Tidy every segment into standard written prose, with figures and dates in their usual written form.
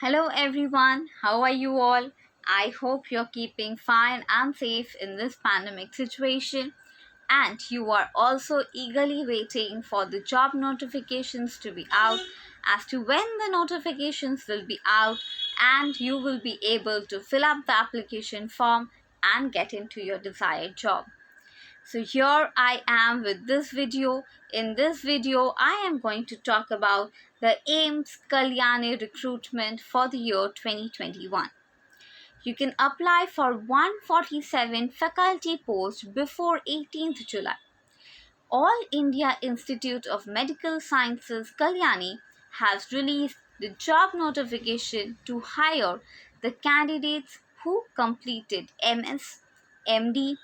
Hello everyone, how are you all? I hope you're keeping fine and safe in this pandemic situation, and you are also eagerly waiting for the job notifications to be out as to when the notifications will be out and you will be able to fill up the application form and get into your desired job. So here I am with this video. In this video, I am going to talk about the AIIMS Kalyani recruitment for the year 2021. You can apply for 147 faculty posts before 18th July. All India Institute of Medical Sciences Kalyani has released the job notification to hire the candidates who completed MS, MD,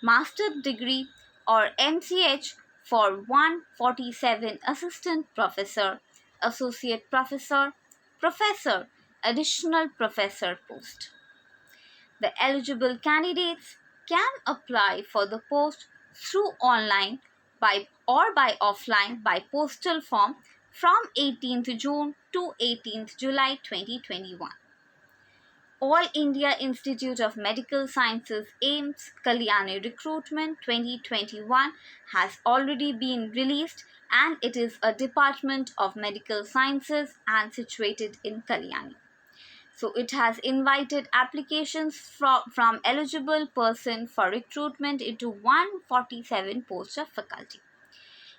master's degree or MCH for 147 assistant professor, associate professor, professor, additional professor post. The eligible candidates can apply for the post through online by offline by postal form from 18th June to 18th July 2021. All India Institute of Medical Sciences AIIMS Kalyani Recruitment 2021 has already been released, and it is a department of medical sciences and situated in Kalyani. So it has invited applications from eligible person for recruitment into 147 posts of faculty.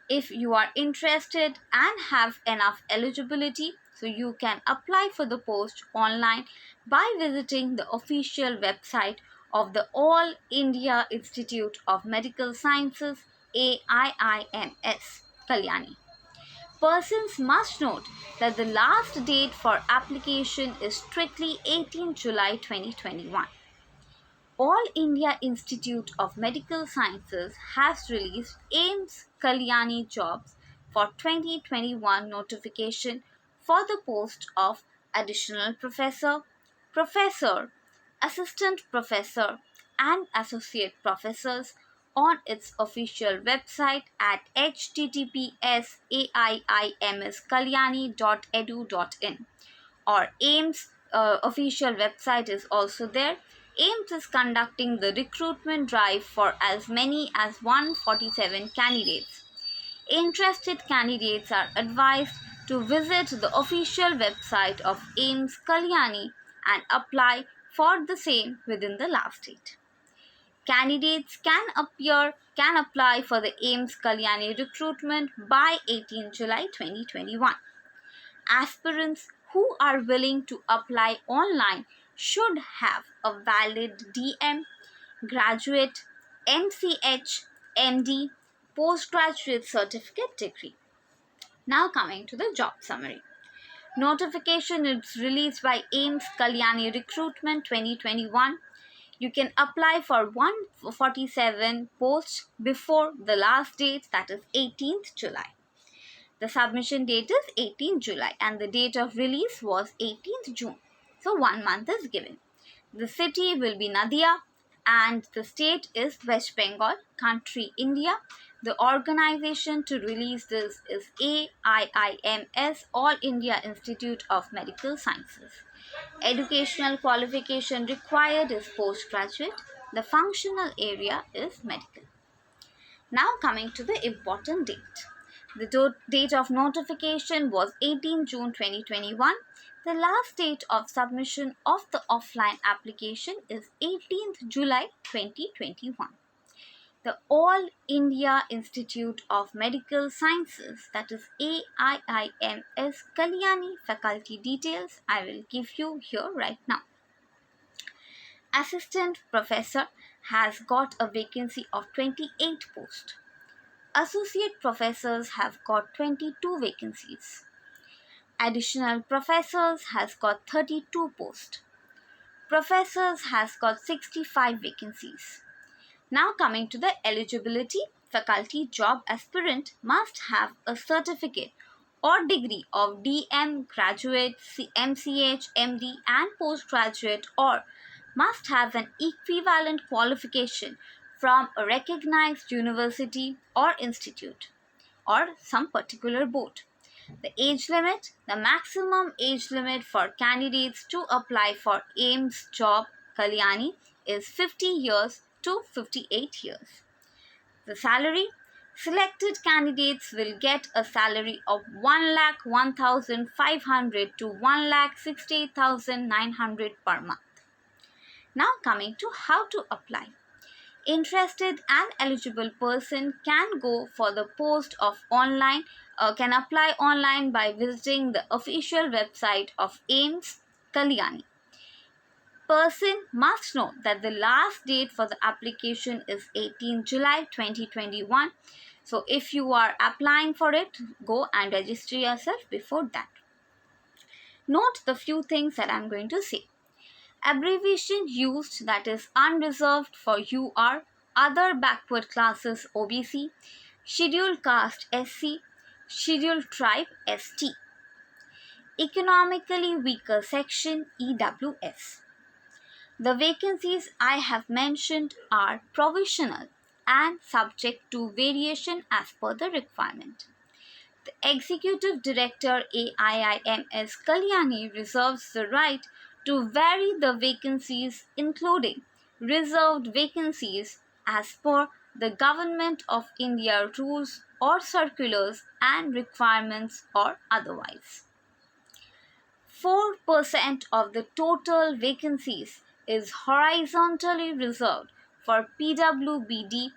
If you are interested and have enough eligibility, so you can apply for the post online by visiting the official website of the All India Institute of Medical Sciences AIIMS Kalyani. Persons must note that the last date for application is strictly 18 July 2021. All India Institute of Medical Sciences has released AIIMS Kalyani jobs for 2021 notification for the post of additional professor, professor, assistant professor, and associate professors on its official website at https://aiimskalyani.edu.in, or AIIMS official website is also there. AIIMS is conducting the recruitment drive for as many as 147 candidates. Interested candidates are advised to visit the official website of AIIMS Kalyani and apply for the same within the last date. Candidates can apply for the AIIMS Kalyani recruitment by 18 July 2021. Aspirants who are willing to apply online should have a valid DM, graduate, MCH, MD, postgraduate certificate degree. Now coming to the job summary. Notification is released by AIIMS Kalyani Recruitment 2021. You can apply for 147 posts before the last date, that is 18th July. The submission date is 18th July and the date of release was 18th June. So 1 month is given. The city will be Nadia and the state is West Bengal, country India. The organization to release this is AIIMS, All India Institute of Medical Sciences. Educational qualification required is postgraduate. The functional area is medical. Now coming to the important date. The date of notification was 18 June 2021. The last date of submission of the offline application is 18th July 2021. The All India Institute of Medical Sciences, that is AIIMS Kalyani faculty details I will give you here right now. Assistant Professor has got a vacancy of 28 posts. Associate Professors have got 22 vacancies. Additional Professors has got 32 posts. Professors has got 65 vacancies. Now coming to the eligibility, faculty job aspirant must have a certificate or degree of DM, graduate, MCH, MD and postgraduate, or must have an equivalent qualification from a recognized university or institute or some particular board. The age limit, the maximum age limit for candidates to apply for AIIMS job Kalyani is 50 years to 58 years. The salary, selected candidates will get a salary of 1,01,500 to 1,60,900 per month. Now coming to how to apply. Interested and eligible person can go for the post of online can apply online by visiting the official website of AIIMS Kalyani. Person must know that the last date for the application is 18 July 2021. So if you are applying for it, go and register yourself before that. Note the few things that I'm going to say. Abbreviation used that is unreserved for UR, other backward classes OBC, scheduled caste SC, scheduled tribe ST, economically weaker section EWS. The vacancies I have mentioned are provisional and subject to variation as per the requirement. The Executive Director AIIMS Kalyani reserves the right to vary the vacancies, including reserved vacancies, as per the Government of India rules or circulars and requirements or otherwise. 4% of the total vacancies is horizontally reserved for PWBD,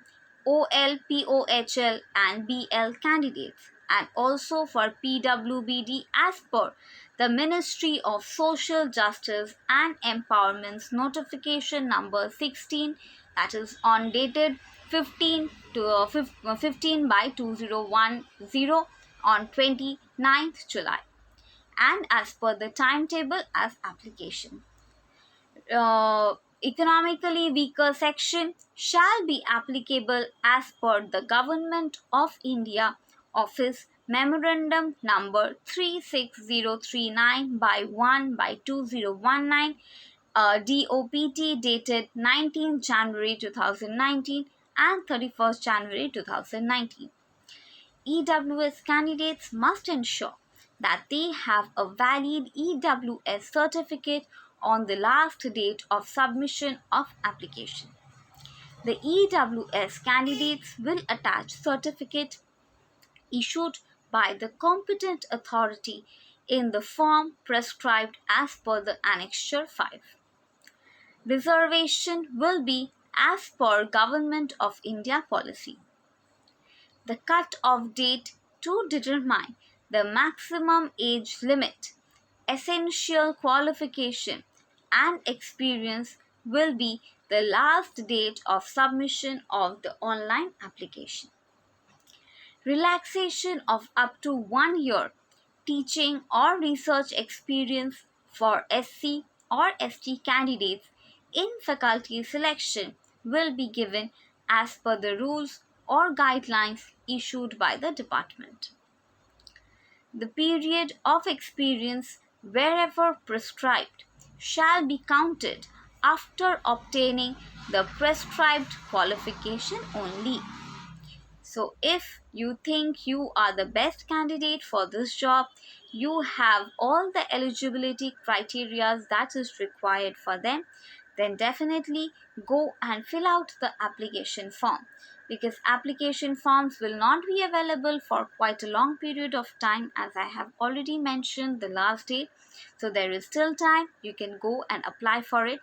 OL, POHL and BL candidates, and also for PWBD as per the Ministry of Social Justice and Empowerment's notification number 16, that is on dated 15 by 2010 on 29th July, and as per the timetable as application. Economically weaker section shall be applicable as per the Government of India Office Memorandum number 36039 by 1 by 2019 DOPT dated 19th January 2019 and 31st January 2019. EWS candidates must ensure that they have a valid EWS certificate on the last date of submission of application. The EWS candidates will attach certificate issued by the competent authority in the form prescribed as per the Annexure 5. Reservation will be as per Government of India policy. The cut-off date to determine the maximum age limit, essential qualification and experience will be the last date of submission of the online application. Relaxation of up to 1 year teaching or research experience for SC or ST candidates in faculty selection will be given as per the rules or guidelines issued by the department. The period of experience wherever prescribed shall be counted after obtaining the prescribed qualification only. So if you think you are the best candidate for this job, you have all the eligibility criteria that is required for them, then definitely go and fill out the application form, because application forms will not be available for quite a long period of time, as I have already mentioned the last date. So there is still time, you can go and apply for it.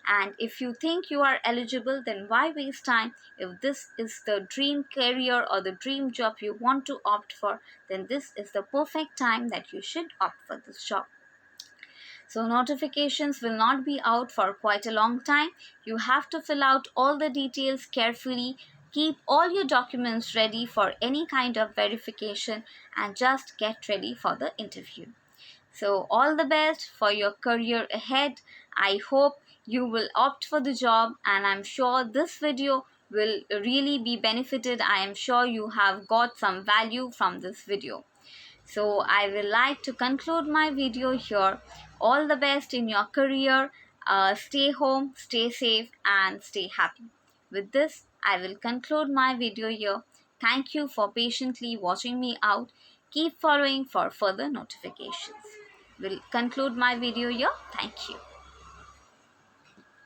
And if you think you are eligible, then why waste time? If this is the dream career or the dream job you want to opt for, then this is the perfect time that you should opt for this job. So notifications will not be out for quite a long time. You have to fill out all the details carefully. Keep all your documents ready for any kind of verification and just get ready for the interview. So all the best for your career ahead. I hope you will opt for the job, and I'm sure this video will really be benefited. I am sure you have got some value from this video. So I will like to conclude my video here. All the best in your career. Stay home, stay safe and stay happy. With this, I will conclude my video here. Thank you for patiently watching me out. Keep following for further notifications. Will conclude my video here. Thank you.